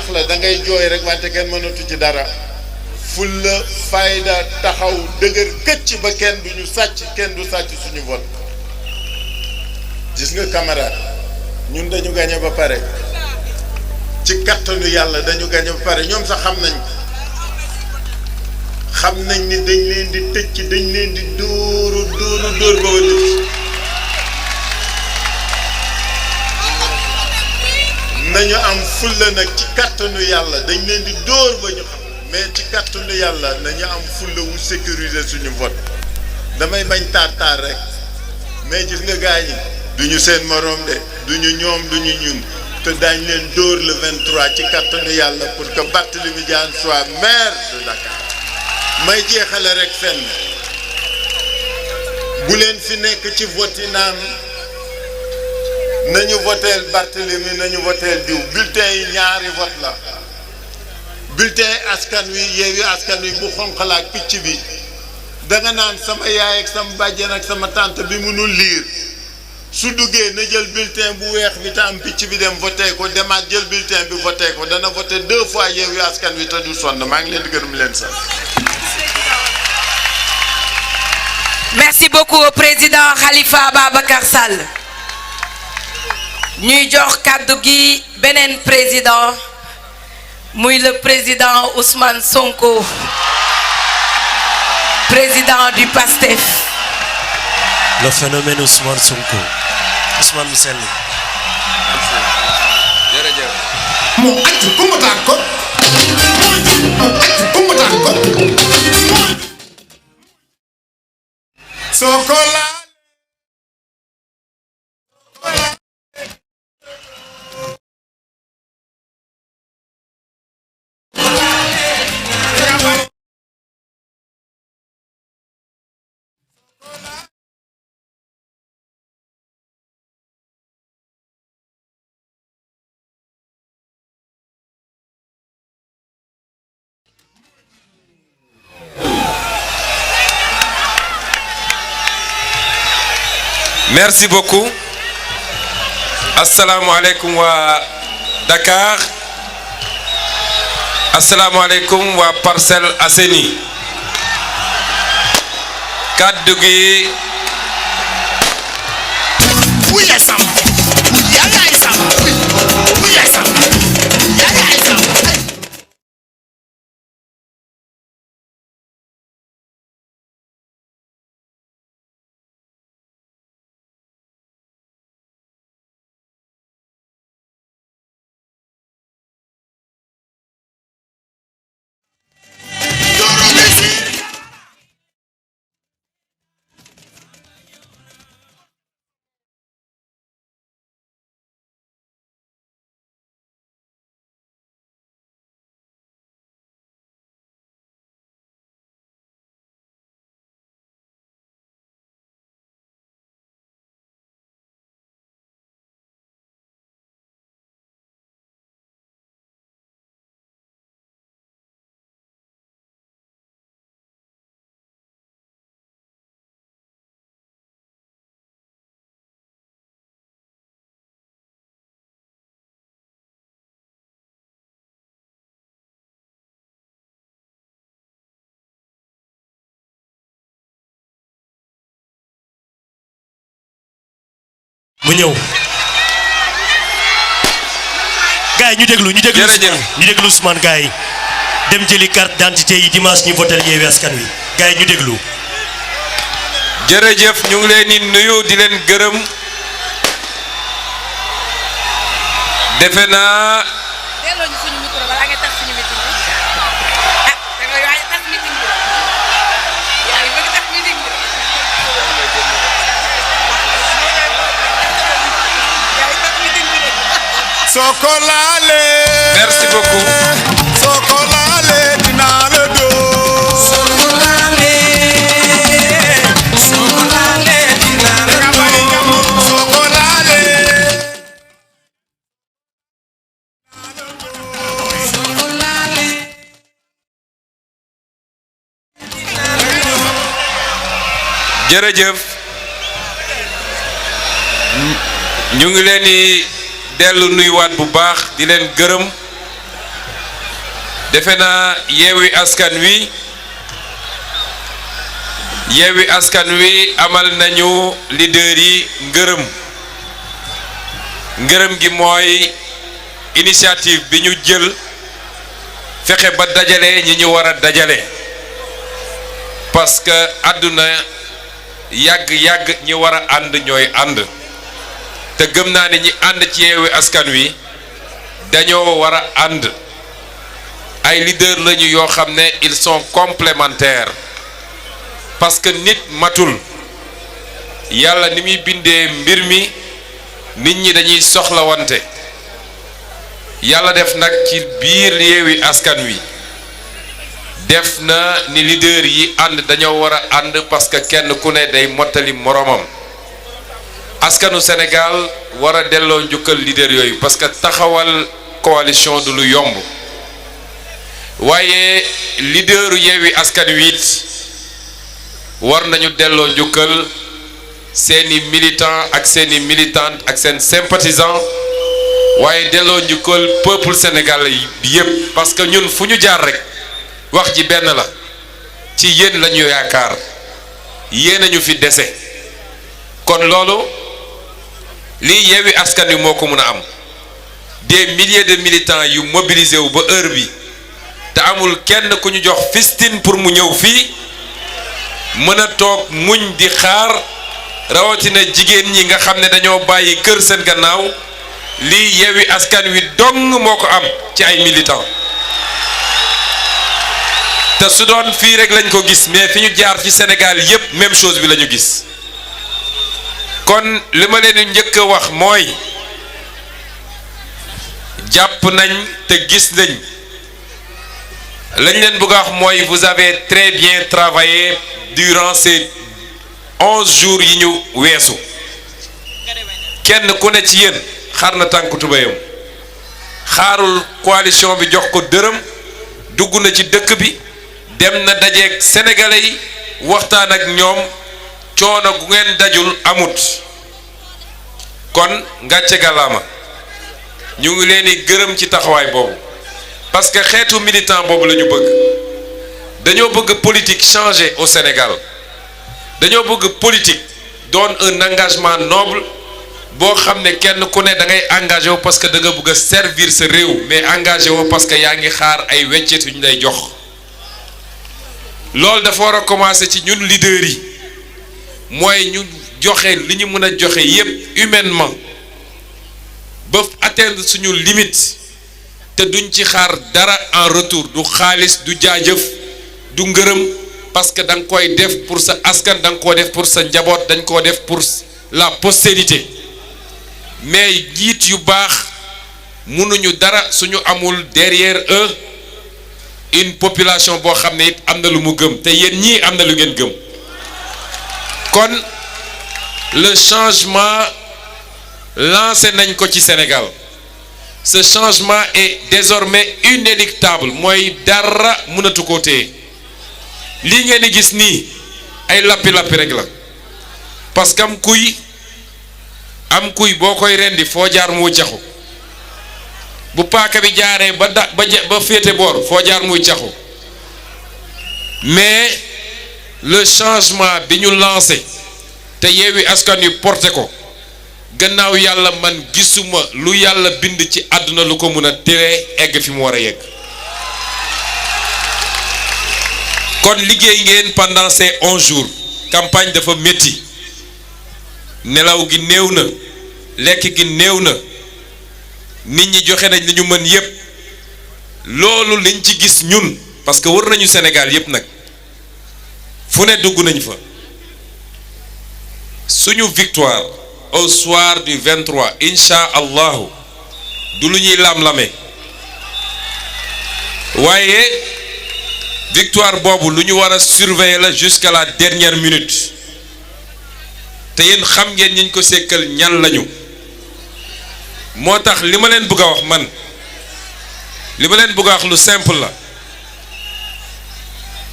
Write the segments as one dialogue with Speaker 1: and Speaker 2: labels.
Speaker 1: nax la da ngay jooy rek wante kenn mënatu ci dara fulla fayda taxaw dëgër këcc ba kenn du ñu sàcc kenn du sàcc suñu vote gis nga camarade ñun dañu gagné ba pare ci kattanu yàlla dañu gagné ba pare ñoom sax xam nañ ni dañ leen di tëcc dañ leen di dóor ba wëdd nañu am fulla nag ci kattanu yàlla dañ leen di dóor ba ñu xam mais ci kattanu yàlla nañu am fulla wu sécuriser suñu vote damay bañ taar rek mais gis nga gars yi duñu seen morom de duñu ñoom duñu ñun te daañ leen dóor le 23 ci kattanu yàlla pour que Barthélémy Dias soit maire de Dakar may jeexale rek fenn bu leen fi nekk ci vote yi naan nañu voteel Barthélémy nañu voteel diw bulletin yi ñaari vote la bulletin askan wi Yewwi Askan Wi bu xonq la ak picc bi danga naan sama yaay ak sama bàjjen ak sama tante bi mënul liir su duggee na jël bulletin bu weex bi te am picc bi dem voté ko demaat jël bulletin bi voté ko dana voté 2 fois Yewwi Askan Wi te du sonn maa ngi leen di gërëm leen sax.
Speaker 2: Merci beaucoup au président Khalifa Ababacar Sall. ñuy jox kàddu gi beneen président muy le président Ousmane Sonko président du PASTEF.
Speaker 3: Le phénomène Ousmane Sonko Ousmane Moussel.
Speaker 4: jërëjëf.
Speaker 5: mu accu kumbataan ko mu accu kumbataan ko Sonko la
Speaker 4: Merci beaucoup. Assalamu alaikum wa Dakar. Assalamu alaikum wa Parcelles Assainies. Kaddu gi
Speaker 3: mu ñëw gars yi ñu déglu Ousmane gars yi dem jëli carte d'identité yi dimanche ñu voter Yewwi Askan Wi gars yi ñu déglu.
Speaker 4: jërëjëf ñu ngi leen di nuyu di leen gërëm defe naa
Speaker 5: Soko laale.
Speaker 4: Merci beaucoup.
Speaker 5: Soko laale dinaa la doo. Soko laale. Soko laale dinaa la doo. Soko laale. Soko laale.
Speaker 4: jërëjëf ñu ngi leen di dellu nuyuwaat bu baax di leen gërëm defe naa Yewwi Askan Wi amal nañu leader yi ngërëm gi mooy initiative bi ñu jël fexe ba dajale ñi ñu war a dajale parce que àdduna yàgg ñi war a ànd ñooy ànd te gëm naa ne ñi ànd ci Yewwi Askan Wi dañoo war a ànd ay leader lañu yoo xam ne ils sont complémentaires parce que nit matul yàlla ni muy bindee mbir mi nit ñi dañuy soxlawante yàlla def nag ci biir Yewwi Askan Wi def na ni leader yi ànd dañoo war a ànd parce que kenn ku ne day mottali moroomam askanu Sénégal war a delloo njukkal leader yooyu parce que taxawal coalition du lu yomb waaye leaderu Yewwi Askan Wi war nañu delloo njukkal seeni militant ak seeni militante ak seen sympathisant waaye delloo njukkal peuple sénégalais bi yépp parce que ñun fu ñu jaar rek wax ji benn la ci yéen lañu yaakaar yéen a ñu fi dese kon loolu lii Yewwi Askan Wi moo ko mën a am des milliers de militants yu mobilisé wu ba heure bi te amul kenn ku ñu jox fistine pour mu ñëw fii mën a toog muñ di xaar rawatina jigéen ñi nga xam ne dañoo bàyyi kër seen gannaaw lii Yewwi Askan Wi dong moo ko am ci ay militants te su doon fii rek lañ ko gis mais fi ñu jaar ci Sénégal yépp même chose bi la ñu gis kon li ma leen njëkk a wax mooy jàpp nañ te gis nañ lañ leen bëgg a wax mooy vous avez très bien travaillé durant ces 11 jours yi ñu weesu kenn ku ne ci yéen xar na tànku tubéyam xaarul coalition bi jox ko dërëm dugg na ci dëkk bi dem na dajeeg sénégalais yi waxtaan ak ñoom coono gu ngeen dajul amut kon ngàcce gàllaama ñu ngi leen di gërëm ci taxawaay boobu parce que xeetu militant boobu la ñu bëgg dañoo bëgg politique changer au Sénégal dañoo bëgg politique doon un engagement noble boo xam ne kenn ku ne da ngay engagé wu parce que da nga bëgg a servir sa réew mais engagé wu parce que yaa ngi xaar ay weccet yu ñu lay jox loolu dafa war a commencer ci ñun leader yi mooy ñu joxe li ñu mën a joxe yépp humainement ba atteindre suñu limite te duñ ci xaar dara en retour du xaalis du jaajëf du ngërëm parce que da nga koy def pour sa askan da nga koo def pour sa njaboot dañ koo def pour la postérité mais njiit yu baax mënuñu dara suñu amul derrière eux une population boo xam ne it am na lu mu gëm te yéen ñii am na lu ngeen gëm kon le changement lancé nañ ko ci Sénégal ce changement est désormais inéluctable mooy dara mënatu koo téye lii ngeen di gis nii ay lappi-lappi rek la parce que am kuy boo koy rendi foo jaar mu caxu bu paaka bi jaaree ba féete boor foo jaar muy caxu mais le changement bi ñu lancé te Yewwi Askan Wi porté ko gannaaw yàlla man gisuma lu yàlla bind ci àdduna lu ko mën a tere egg fi mu war a yegg kon liggéey ngeen pendant ces 11 jours campagne dafa métti nelaw gi néew na lekk gi néew na nit ñi joxe nañ li ñu mën yépp loolu liñ ci gis ñun parce que wër nañu Sénégal yépp nag fu ne dugg nañ fa suñu victoire au soir du 23 incha allahu du lu ñuy lam-lame waaye victoire boobu lu ñu war a surveiller la jusqu'à la dernière minute te yéen xam ngeen ñiñ ko sekkal ñan lañu moo tax li ma leen bëgg a wax man li ma leen bëgg a wax lu simple la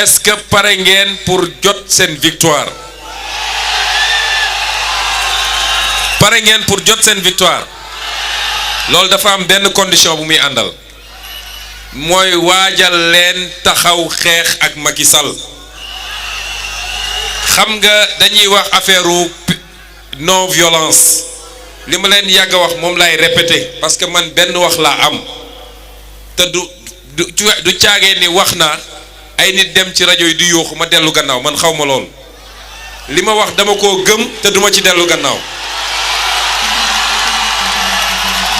Speaker 4: est-ce que pare ngeen pour jot seen victoire pare ngeen pour jot seen victoire loolu dafa am benn condition bu muy àndal mooy waajal leen taxaw xeex ak Macky Sall. xam nga dañuy wax affaire non violence li ma leen yàgg a wax moom laay répété parce que man benn wax laa am te du caagee ni wax naa ay nit dem ci rajo yi di yuuxu ma dellu gannaaw man xaw ma lool li ma wax dama koo gëm te duma ci dellu gannaaw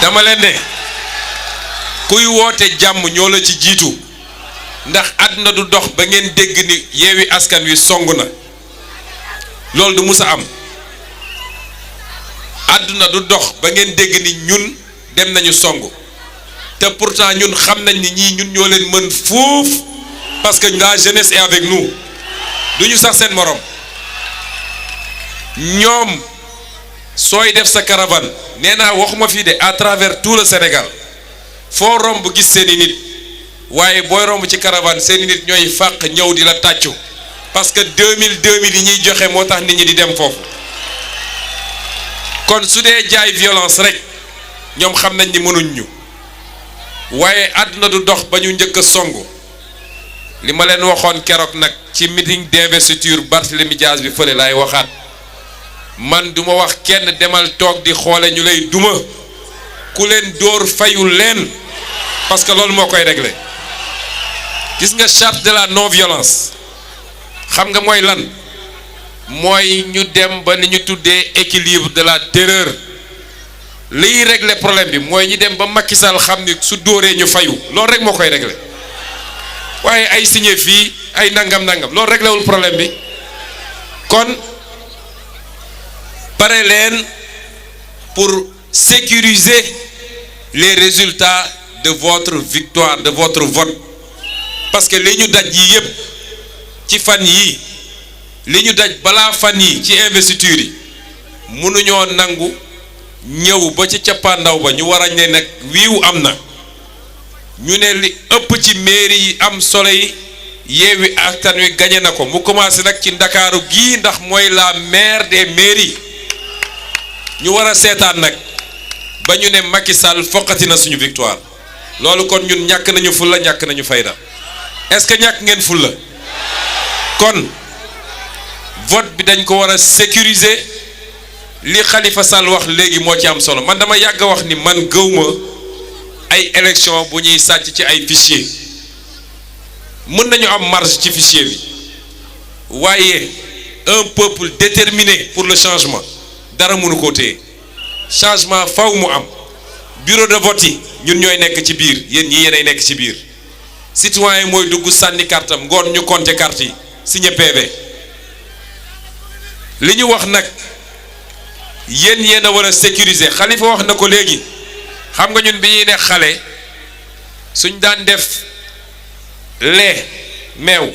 Speaker 4: dama leen ne kuy woote jàmm ñoo la ci jiitu ndax àdduna du dox ba ngeen dégg ni Yewwi Askan Wi song na loolu du musa am àdduna du dox ba ngeen dégg ni ñun dem nañu song te pourtant ñun xam nañ ni ñii ñun ñoo leen mën fuuf parce que la jeunesse est avec nous duñu sax seen morom ñoom sooy def sa caravane nee naa waxuma fii de à travers tout le Sénégal foo romb gis seeni nit waaye booy romb ci caravane seeni nit ñooy fàq ñëw di la tàccu parce que 2000 yi ñuy joxe moo tax nit ñi di dem foofu kon su dee jaay violence rek ñoom xam nañ ni mënuñ ñu waaye àdduna du dox ba ñu njëkk a songu li ma leen waxoon keroog nag ci meeting d'investiture Barthélémy Dias bi fële laay waxaat man duma wax kenn demal toog di xoole ñu lay duma ku leen dóor fayul leen parce que loolu moo koy régler gis nga charte de la non violence xam nga mooy lan mooy ñu dem ba ni ñu tuddee équilibre de la terreur liy régler problème bi mooy ñu dem ba Macky Sall xam ni su dóoree ñu fayu loolu rek moo koy régler waaye ay signé fii ay nangam loolu réglé wul problème bi kon pare leen pour sécuriser les résultats de votre victoire de votre vote parce que li ñu daj yi yépp ci fan yii li ñu daj balaa fan yi ci investiture yi mënuñoo nangu ñëw ba ci cappaandaw ba ñu war a ne nag wiiw am na ñu ne li ëpp ci mairie yi am solo yi Yewwi Askan Wi gañe na ko mu commencé nag ci Ndakaaru gii ndax mooy la maire des mairies ñu war a seetaan nag ba ñu ne Macky Sall foqati na suñu victoire loolu kon ñun ñàkk nañu fulla ñàkk nañu fayda est-ce que ñàkk ngeen fulla kon vote bi dañ ko war a sécuriser li Khalifa Sall wax léegi moo ci am solo man dama yàgg a wax ni man gëwma ay élection bu ñuy sàcc ci ay fichier mën nañu am marge ci fichier bi waaye un peuple déterminé pour le changement dara mënu ko téye changement faw mu am bureau de vote yi ñun ñooy nekk ci biir yéen ñi yéenay nekk ci biir citoyen mooy dugg sànni kartam ngoon ñu compter carte yi signé PV li ñu wax nag yéen a war a sécuriser Khalifa wax na ko léegi xam nga ñun bi ñuy nekk xale suñ daan def meew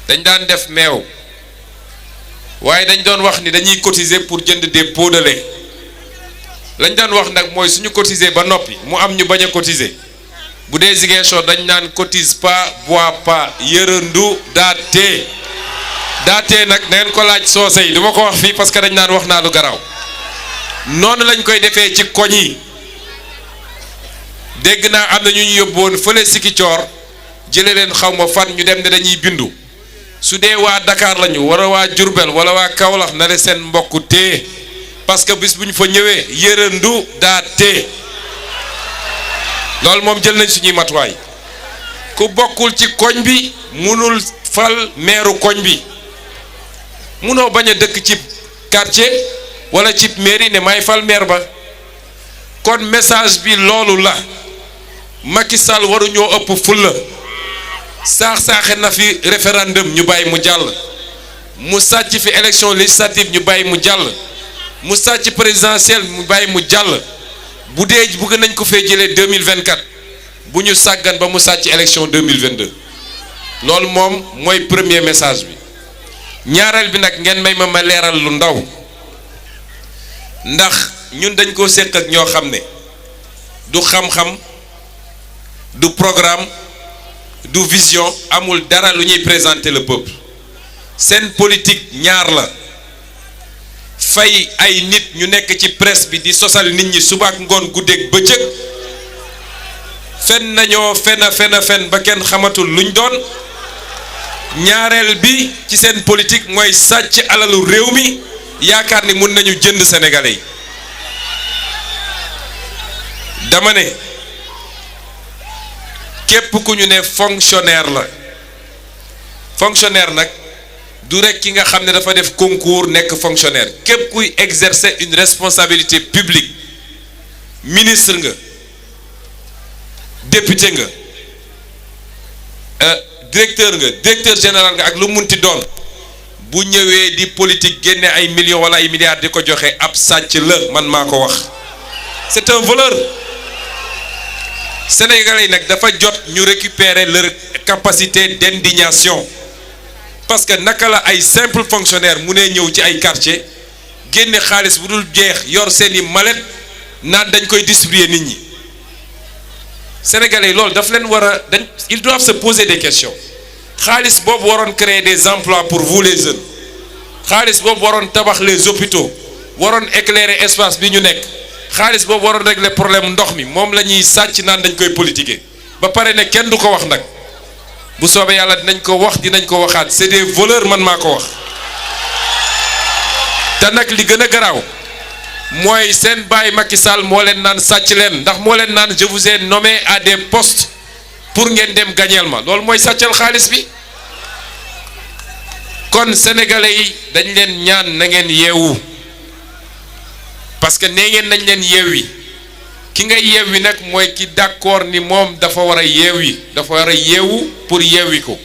Speaker 4: dañ daan def meew waaye dañ doon wax ni dañuy cotiser pour jënd des pots de lait lañ daan wax nag mooy suñu cotiser ba noppi mu am ñu bañ a cotiser bu dee Ziguinchor dañ naan cotise pas bois pas yërëndu daatee nag na ngeen ko laaj soose yi du ma ko wax fii parce que dañ naan wax naa lu garaaw noonu lañ koy defee ci koñ yi dégg naa am na ñu ñu yóbbuwoon fële Sikicoor jële leen xaw ma fan ñu dem ne dañuy bindu su dee waa Dakar lañu wala waa Diourbel wala waa Kaolack na le seen mbokk tee parce que bis bu ñu fa ñëwee yërëndu daatee loolu moom jël nañ suñuy matuwaay ku bokkul ci koñ bi munul fal meeru koñ bi munoo bañ a dëkk ci quartier wala ci mairie ne may fal maire ba kon message bi loolu la Macky Sall waruñoo ëpp fulla saaxe na fi référendum ñu bàyyi mu jàll mu sàcc fi élection législative ñu bàyyi mu jàll mu sàcc présidentielle mu bàyyi mu jàll bu dee bëgg nañ ko fee jëlee 2024 bu ñu sàggan ba mu sàcc élection 2022 loolu moom mooy premier message bi ñaareel bi nag ngeen may ma leeral lu ndaw ndax ñun dañ koo séq ak ñoo xam ne du xam-xam du programme du vision amul dara lu ñuy présenter le peuple seen politique ñaar la fay ay nit ñu nekk ci presse bi di sosal nit ñi suba ak ngoon guddeeg bëccëg fen nañoo fen ba kenn xamatul luñ doon. ñaareel bi ci seen politique mooy sàcc alalu réew mi yaakaar ni mun nañu jënd sénégalais yi. dama ne képp ku ñu ne fonctionnaire la fonctionnaire nag du rekk ki nga xam ne dafa def concours nekk fonctionnaire képp kuy exercer une responsabilité publique ministre nga député nga directeur général nga ak lu munti doon bu ñëwee di politique génne ay millions wala ay milliards di ko joxe ab sàcc la man maa ko wax c'est un voleur. Sénégalais yi nag dafa jot ñu récupérer leur capacité d'indignation parce que naka la ay simple fonctionnaire mu ne ñëw ci ay quartier génne xaalis bu dul jeex yor seeni mallette naan dañ koy distribuer nit ñi Sénégalais yi loolu daf leen war a dañ ils doivent se poser des questions xaalis boobu waroon créer des emplois pour vous les jeunes xaalis boobu waroon tabax les hôpitaux waroon éclairer espace bi ñu nekk xaalis boobu waroon régler problème ndox mi moom la ñuy sàcc naan dañ koy politiquer ba pare ne kenn du ko wax nag bu soobee yàlla dinañ ko wax dinañ ko waxaat c'est des voleurs man maa ko wax te nag li gën a garaaw mooy seen baay Macky Sall moo leen naan sàcc leen ndax moo leen naan je vous ai nommé à des postes pour ngeen dem gañeel ma loolu mooy sàccal xaalis bi kon sénégalais yi dañ leen ñaan na ngeen yeewu parce que nee ngeen nañ leen yeewi ki nga yeewi nag mooy ki d'accord ni moom dafa war a yeewi dafa war a yeewu pour yeewi ko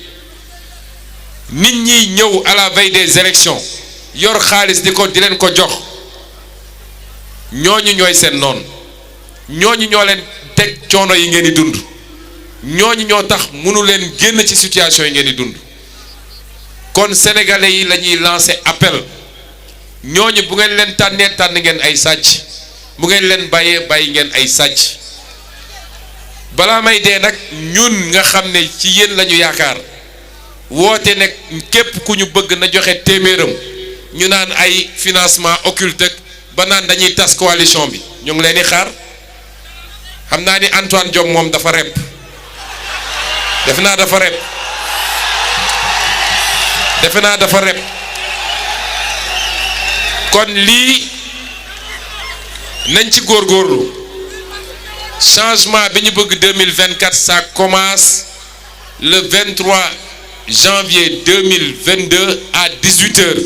Speaker 4: nit ñi ñëw à la veille des élections yor xaalis di leen ko jox ñooñu ñooy seen noonu ñooñu ñoo leen teg coono yi ngeen di dund ñooñu ñoo tax mënu leen génn ci situation yi ngeen di dund kon sénégalais yi la ñuy lancer appel ñooñu bu ngeen leen tànnee tànn ngeen ay sàcc bu ngeen leen bàyyi ngeen ay sàcc balaa may dee nag ñun nga xam ne ci yéen la ñu yaakaar woote ne képp ku ñu bëgg na joxe téeméeram ñu naan ay financement occulte ba naan dañuy tas coalition bi ñu ngi leen di xaar xam naa ni Antoine Diome moom dafa rep defe naa dafa rep kon lii nañ ci góorgóorlu changement bi ñu bëgg 2024 ça commence le 23 janvier 2022 à 18h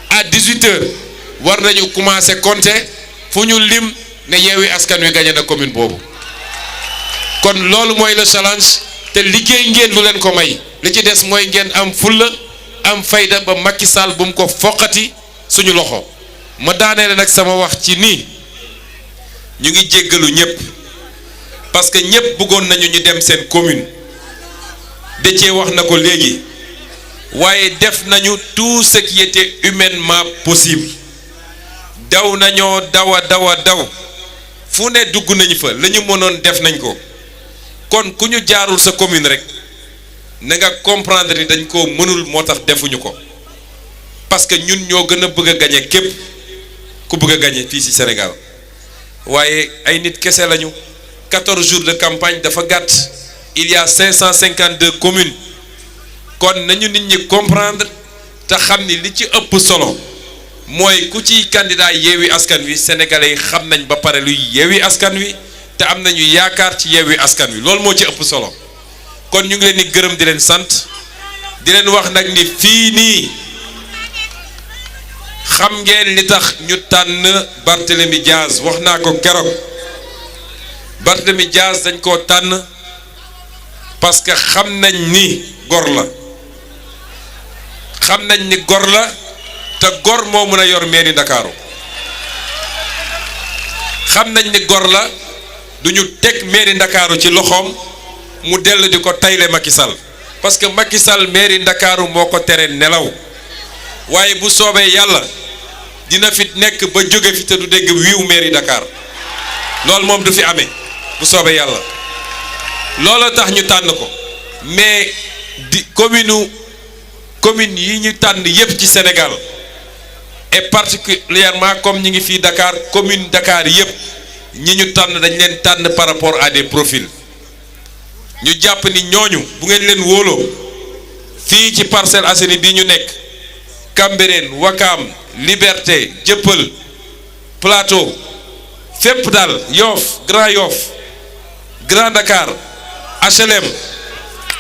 Speaker 4: à 18h war nañu commencer compter fu ñu lim ne Yewwi Askan Wi gagné na commune boobu kon loolu mooy le challenge te liggéey ngeen lu leen ko may li ci des mooy ngeen am fulla am fayda ba Macky Sall bu mu ko foqati suñu loxo ma daaneele nag sama wax ci nii ñu ngi jéggalu ñëpp parce que ñëpp bëggoon nañu ñu dem seen commune Déthié wax na ko léegi waaye def nañu tout ce qui était humainement possible daw nañoo daw fu ne dugg nañu fa la ñu mënoon def nañ ko kon ku ñu jaarul sa commune rek na nga comprendre ni dañ ko mënul moo tax defuñu ko parce que ñun ñoo gën a bëgg a gañe képp ku bëgg a gañe fii ci Sénégal waaye ay nit kese lañu 14 jours de campagne dafa gàtt il y a 552 communes kon nañu nit ñi comprendre te xam ni li ci ëpp solo mooy ku ci candidat Yewwi Askan Wi sénégalais yi xam nañ ba pare luy Yewwi Askan Wi te am nañu yaakaar ci Yewwi Askan Wi loolu moo ci ëpp solo kon ñu ngi leen di gërëm di leen sant di leen wax nag ni fii nii xam ngeen li tax ñu tànn Barthélémy Dias wax naa ko keroog Barthélémy Dias dañ koo tànn parce que xam nañ ni gor la xam nañ ni gor la te gor moo mën a yor mairie Ndakaaru xam nañ ni gor la duñu teg mairie Ndakaaru ci loxoom mu dellu di ko tayle Macky Sall parce que Macky Sall mairie Ndakaaru moo ko tere nelaw waaye bu soobee yàlla dina fi nekk ba jóge fi te du dégg wiiw mairie Dakar loolu moom du fi amee bu soobee yàlla loolu tax ñu tànn ko mais di commune yi ñu tànn yépp ci Sénégal et particulièrement comme ñi ngi fii Dakar commune Dakar yépp ñi ñu tànn dañ leen tànn par rapport à des profils ñu jàpp ni ñooñu bu ngeen leen wóoloo fii ci Parcelles Assainies bi ñu nekk Cambérène Ouakam Liberté Dieuppeul Plateau fépp daal Yoff Grand Dakar HLM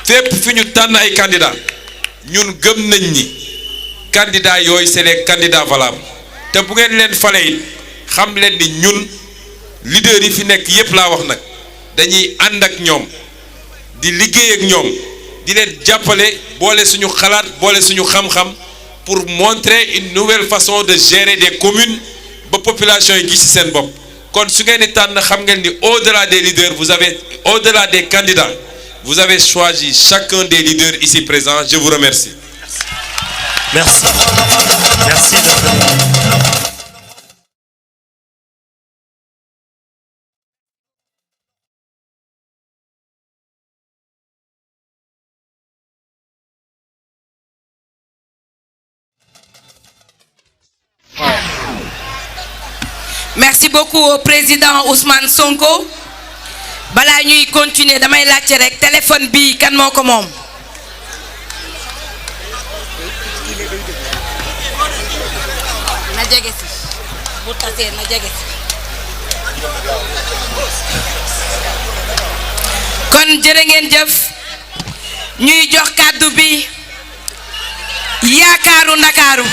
Speaker 4: fépp fi ñu tànn ay candidats ñun gëm nañ ni candidats yooyu c'est les candidats valables te bu ngeen leen fale it xam leen ni ñun leaders yi fi nekk yépp laa wax nag dañuy ànd ak ñoom di liggéey ak ñoom di leen jàppale boole suñu xalaat boole suñu xam-xam pour montrer une nouvelle façon de gérer des communes ba population yi gis ci seen bopp kon su ngeen di tànn xam ngeen ni au-delà des leaders au-delà des candidats vous avez choisi chacun des leaders ici présents. Je vous remercie.
Speaker 3: Merci. Merci.
Speaker 2: Merci beaucoup au président Ousmane Sonko. Balaa ñuy continuer damay laajte rek téléphone bi kan moo ko moom. na jege si bu tasee na jege si. kon jërë ngeen jëf ñuy jox kàddu bi yaakaaru Ndakaaru.